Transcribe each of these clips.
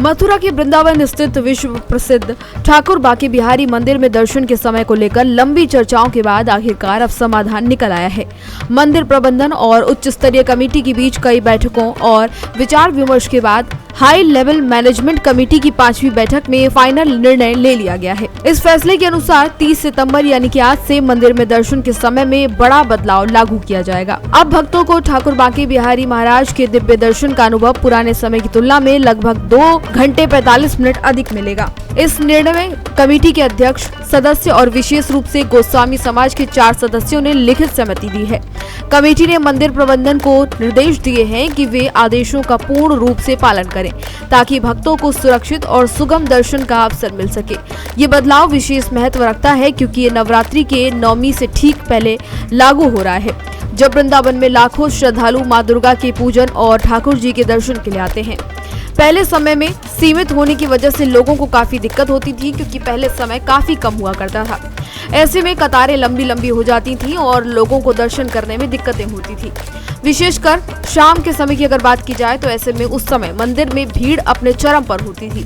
मथुरा के वृंदावन स्थित विश्व प्रसिद्ध ठाकुर बांके बिहारी मंदिर में दर्शन के समय को लेकर लंबी चर्चाओं के बाद आखिरकार अब समाधान निकल आया है। मंदिर प्रबंधन और उच्च स्तरीय कमेटी के बीच कई बैठकों और विचार विमर्श के बाद हाई लेवल मैनेजमेंट कमेटी की 5वीं बैठक में फाइनल निर्णय ले लिया गया है। इस फैसले के अनुसार 30 सितंबर यानी कि आज से मंदिर में दर्शन के समय में बड़ा बदलाव लागू किया जाएगा। अब भक्तों को ठाकुर बांके बिहारी महाराज के दिव्य दर्शन का अनुभव पुराने समय की तुलना में लगभग 2 घंटे 45 मिनट अधिक मिलेगा। इस निर्णय में कमेटी के अध्यक्ष, सदस्य और विशेष रूप से गोस्वामी समाज के 4 सदस्यों ने लिखित सहमति दी है। कमेटी ने मंदिर प्रबंधन को निर्देश दिए हैं कि वे आदेशों का पूर्ण रूप से पालन करें ताकि भक्तों को सुरक्षित और सुगम दर्शन का अवसर मिल सके। ये बदलाव विशेष महत्व रखता है क्योंकि ये नवरात्रि के नवमी से ठीक पहले लागू हो रहा है, जब वृंदावन में लाखों श्रद्धालु मां दुर्गा के पूजन और ठाकुर जी के दर्शन के लिए आते हैं। पहले समय में सीमित होने की वजह से लोगों को काफी दिक्कत होती थी क्योंकि पहले समय काफी कम हुआ करता था। ऐसे में कतारें लंबी लंबी हो जाती थीं और लोगों को दर्शन करने में दिक्कतें होती थी। विशेषकर शाम के समय की अगर बात की जाए तो ऐसे में उस समय मंदिर में भीड़ अपने चरम पर होती थी।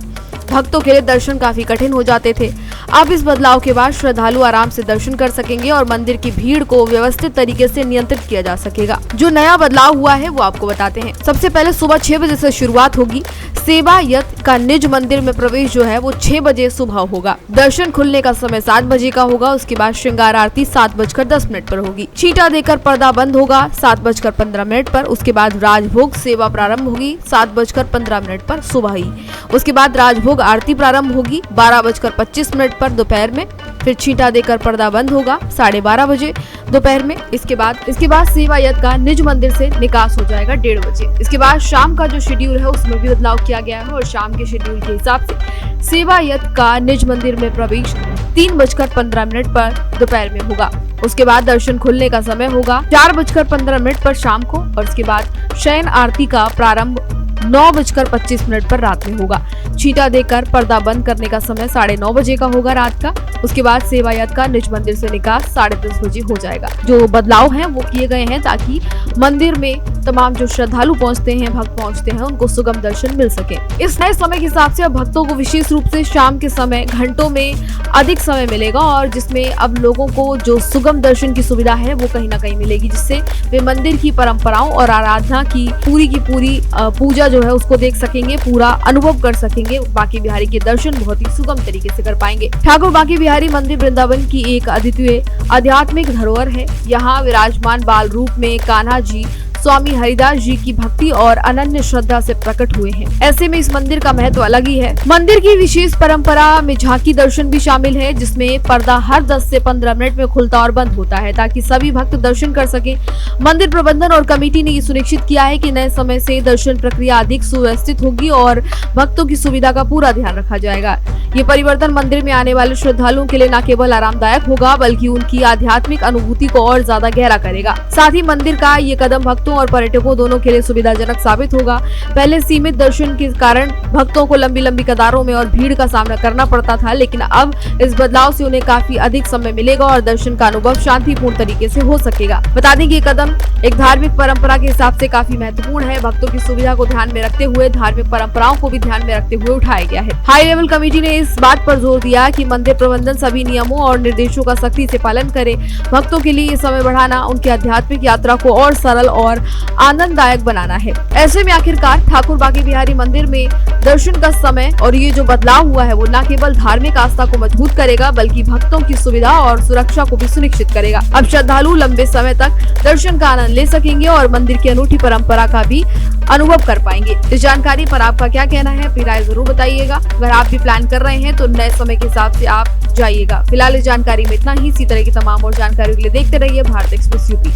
भक्तों के लिए दर्शन काफी कठिन हो जाते थे। अब इस बदलाव के बाद श्रद्धालु आराम से दर्शन कर सकेंगे और मंदिर की भीड़ को व्यवस्थित तरीके से नियंत्रित किया जा सकेगा। जो नया बदलाव हुआ है वो आपको बताते हैं। सबसे पहले सुबह 6 बजे से शुरुआत होगी। सेवायत का निज मंदिर में प्रवेश जो है वो 6 बजे सुबह होगा। दर्शन खुलने का समय 7 बजे का होगा। उसके बाद श्रृंगार आरती 7:10 पर होगी। छींटा देकर पर्दा बंद होगा 7:15 पर। उसके बाद राजभोग सेवा प्रारंभ होगी 7:15 पर सुबह ही। उसके बाद राजभोग आरती प्रारंभ होगी 12:25 पर दोपहर में। फिर छींटा देकर पर्दा बंद होगा 12:30 बजे दोपहर में। इसके बाद सेवायत का निज मंदिर से निकास हो जाएगा 1:30 बजे। इसके बाद शाम का जो शेड्यूल है उसमें भी बदलाव किया गया है और शाम के शेड्यूल के हिसाब से सेवायत का निज मंदिर में प्रवेश 3:15 पर दोपहर में होगा। उसके बाद दर्शन खुलने का समय होगा 4:15 पर शाम को और उसके बाद शयन आरती का प्रारंभ 9:25 पर रात में होगा। छींटा देकर पर्दा बंद करने का समय 9:30 बजे का होगा रात का। उसके बाद सेवायत का निज मंदिर से निकास 10:30 बजे हो जाएगा। जो बदलाव हैं वो किए गए हैं ताकि मंदिर में तमाम जो श्रद्धालु पहुंचते हैं, भक्त पहुंचते हैं, उनको सुगम दर्शन मिल सके। इस नए समय के हिसाब से अब भक्तों को विशेष रूप से शाम के समय घंटों में अधिक समय मिलेगा और जिसमें अब लोगों को जो सुगम दर्शन की सुविधा है वो कहीं ना कहीं मिलेगी, जिससे वे मंदिर की परंपराओं और आराधना की पूरी पूजा जो है उसको देख सकेंगे, पूरा अनुभव कर सकेंगे। बांके बिहारी के दर्शन बहुत ही सुगम तरीके से कर पाएंगे। ठाकुर बांके बिहारी मंदिर वृंदावन की एक अद्वितीय आध्यात्मिक धरोहर है। यहाँ विराजमान बाल रूप में कान्हा जी स्वामी हरिदास जी की भक्ति और अनन्य श्रद्धा से प्रकट हुए हैं। ऐसे में इस मंदिर का महत्व अलग ही है। मंदिर की विशेष परंपरा में झांकी दर्शन भी शामिल है, जिसमें पर्दा हर 10 से 15 मिनट में खुलता और बंद होता है ताकि सभी भक्त दर्शन कर सके। मंदिर प्रबंधन और कमेटी ने ये सुनिश्चित किया है कि नए समय से दर्शन प्रक्रिया अधिक सुव्यवस्थित होगी और भक्तों की सुविधा का पूरा ध्यान रखा जाएगा। ये परिवर्तन मंदिर में आने वाले श्रद्धालुओं के लिए न केवल आरामदायक होगा बल्कि उनकी आध्यात्मिक अनुभूति को और ज्यादा गहरा करेगा। साथ ही मंदिर का ये कदम भक्तों और पर्यटकों दोनों के लिए सुविधाजनक साबित होगा। पहले सीमित दर्शन के कारण भक्तों को लंबी लंबी कतारों में और भीड़ का सामना करना पड़ता था, लेकिन अब इस बदलाव से उन्हें काफी अधिक समय मिलेगा और दर्शन का अनुभव शांतिपूर्ण तरीके से हो सकेगा। बता दें कि ये कदम एक धार्मिक परंपरा के हिसाब से काफी महत्वपूर्ण है। भक्तों की सुविधा को ध्यान में रखते हुए धार्मिक परंपराओं को भी ध्यान में रखते हुए उठाया गया है। हाई लेवल कमेटी ने इस बात पर जोर दिया कि मंदिर प्रबंधन सभी नियमों और निर्देशों का सख्ती से पालन करे। भक्तों के लिए ये समय बढ़ाना उनकी आध्यात्मिक यात्रा को और सरल और आनंददायक बनाना है। ऐसे में आखिरकार ठाकुर बांके बिहारी मंदिर में दर्शन का समय और ये जो बदलाव हुआ है वो न केवल धार्मिक आस्था को मजबूत करेगा बल्कि भक्तों की सुविधा और सुरक्षा को भी सुनिश्चित करेगा। अब श्रद्धालु लंबे समय तक दर्शन का आनंद ले सकेंगे और मंदिर की अनूठी परंपरा का भी अनुभव कर पाएंगे। इस जानकारी पर आपका क्या कहना है, अपनी राय जरूर बताइएगा। अगर आप भी प्लान कर रहे हैं तो नए समय के हिसाब से आप जाइएगा। फिलहाल इस जानकारी में इतना ही। इसी तरह की तमाम और जानकारी के लिए देखते रहिए भारत एक्सप्रेस यूपी।